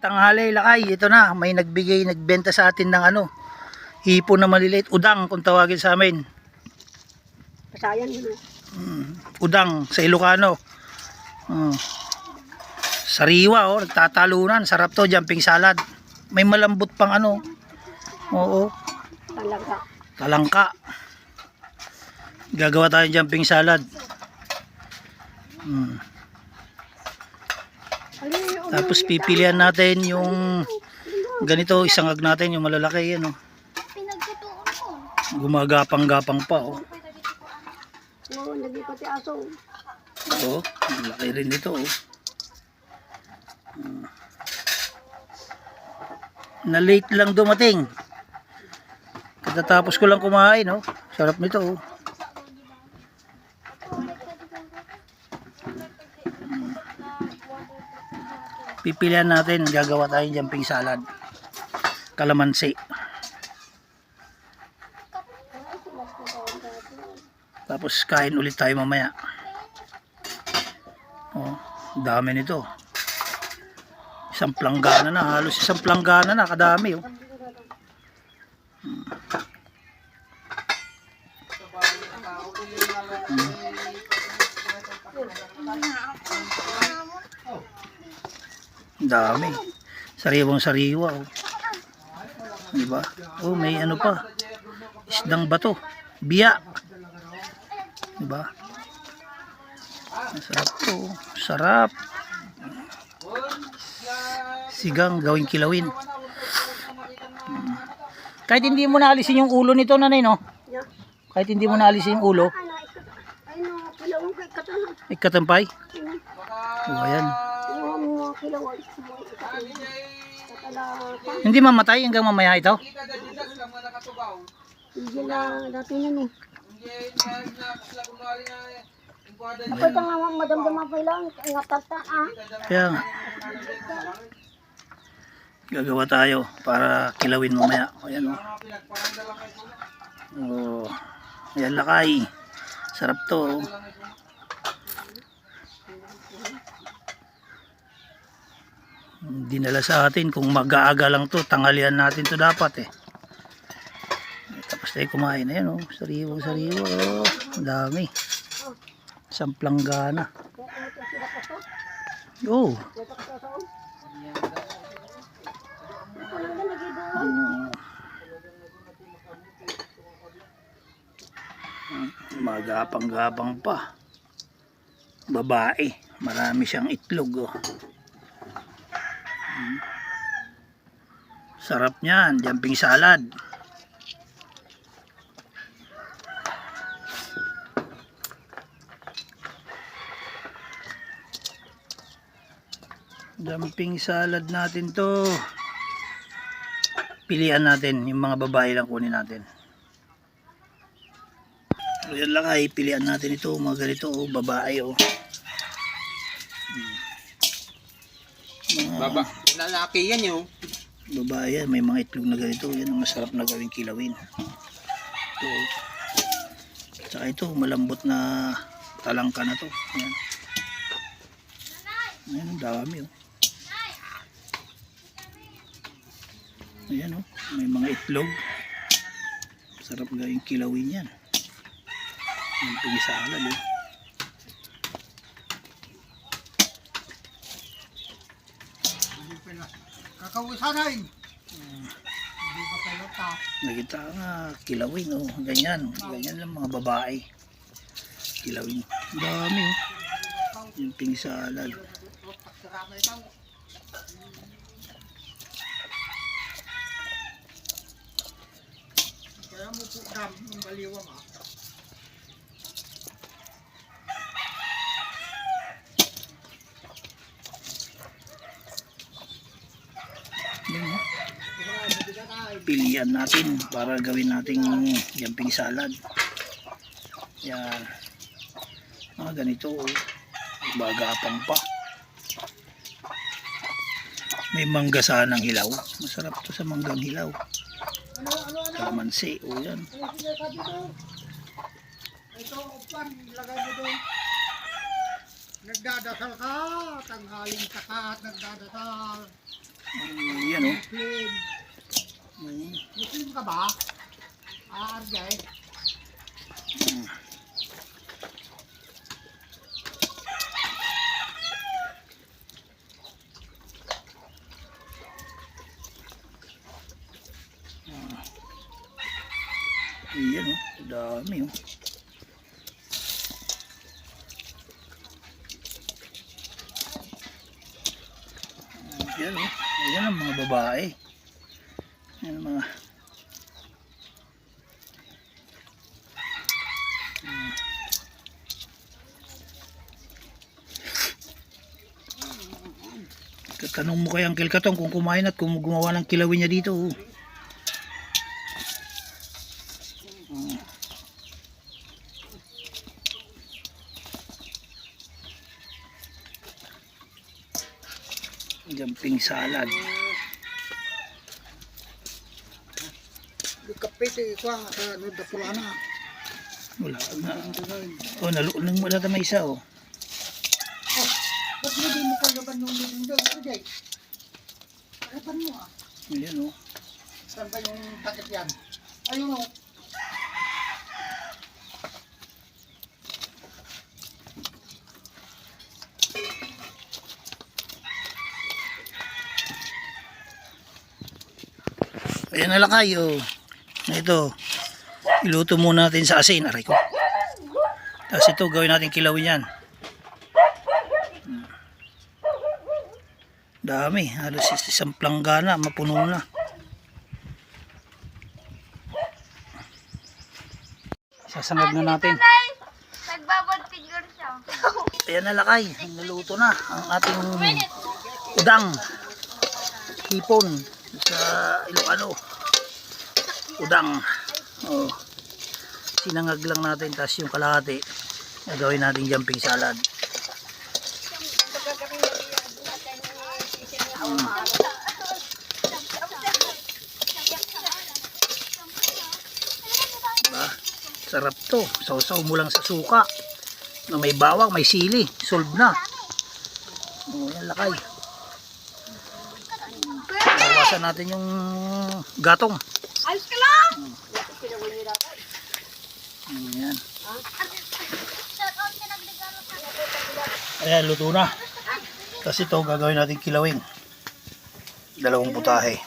Tanghali lakay, ito na, may nagbenta sa atin ng ano, hipon na maliliit, udang kung tawagin sa amin. Pasayan mo. Udang sa Ilocano. Sariwa oh, nagtatalunan, sarap to, jumping salad. May malambot pang ano. Oo. Talangka. Talangka. Gagawa tayong jumping salad. Tapos pipilian natin yung ganito, isangag natin yung malalaki yan oh. Gumagapang-gapang pa oh. Oo, nagipati aso. Oo, malaki rin dito oh. Na late lang dumating. Katatapos ko lang kumain oh. Sarap nito oh. Pipilian natin, gagawa tayong jumping salad. Kalamansi. Tapos kain ulit tayo mamaya. Oh, dami nito. Isang planggana na, halos isang planggana na, kadami oh. Dami. Sariwang sariwa oh. Diba? Oh, may ano pa. Isdang bato. Biya. Diba? Masarap to. Sarap. Sigang gawing kilawin. Kahit hindi mo naalisin yung ulo nito, nanay, no? Kahit hindi mo naalisin yung ulo. Ikatampay? Oh, ayan. Hindi mamatay hanggang mamaya ito? Hindi lang, dati na eh. Ako ito nga madamdaman pa lang, ngatata ah. Kaya nga. Gagawa tayo para kilawin mamaya. Ayan o. Oh. Ayan lakay. Sarap to. Dinala sa atin kung mag-aaga lang to, tanghalian natin to dapat eh. Tapos tayo kumain. Ayan o. Sariwang sariwa oh. Ang dami. Isang planggana. Oh. Magapang-gapang pa. Babae. Marami siyang itlog oh. Sarap niyan, jumping salad. Jumping salad natin to. Pilihan natin, yung mga babae lang kunin natin. Ayan lang ay, pilihan natin ito, mga ganito oh, babae oh. Baba, lalaki yan yun. Babae yan, may mga itlog na ganito. Yan ang masarap na gawing kilawin. Ito. Saka ito, malambot na talangka na to. Ayan. Ayan, ang dami oh. Ayan oh, may mga itlog. Sarap gawing kilawin yan. Yung pinisalad oh. Kakawisanay. Nakita nga kilawin oh, ganyan lang mga babae, kilawin, dami oh. Yung pinisalad. Kaya mo po dam ng baliwang ah. Pilihan natin para gawin nating jumping salad. Yan. Ganito oh. Bagapang pa. May mangga sanang hilaw. Masarap to sa manggang hilaw. Kalamansi. O yan. Ito, upan, ilagay mo doon. Nagdadasal ka, tanghalin ka at nagdadasal. Ayan o. Muslim ka ba? RJ? Ayan o. Dami o. Ayan o. Ayan ang mga babae. Ayan ang mga... Tanong mo kay Uncle Katong kung kumain at kung gumawa ng kilawin niya dito. Oh. Jumping salad. Di kapit ko ang dapulana. Wala na. Oh, nalunong mo na may isa oh. Ba't hindi mo kagaban yung lindo? RJ? Kagaban mo ah. Ayan oh. Saan ba yung takip yan? Ayun o. Ayan na lang kayo. Ito. Iluto muna natin sa asin. Aray ko. Tapos ito gawin natin kilawin yan. Dami. Halos isang planggana. Mapuno na. Sasangag na natin. Nagbabad figure siya. Ayan na lakay. Naluto na ang ating udang. Hipon. Sa Ilocano. Udang. Oh. Sinangag lang natin. Tapos yung kalahati. Gagawin natin jumping salad. Diba? Sarap to. Sausaw mo lang sa suka. Na may bawang, may sili. Solve na. Oh, yan lakay. Bawasan natin yung gatong. Ayos ka lang! Ayan. Ayan, luto na. Tapos ito gagawin natin kilawing. 2 putahe.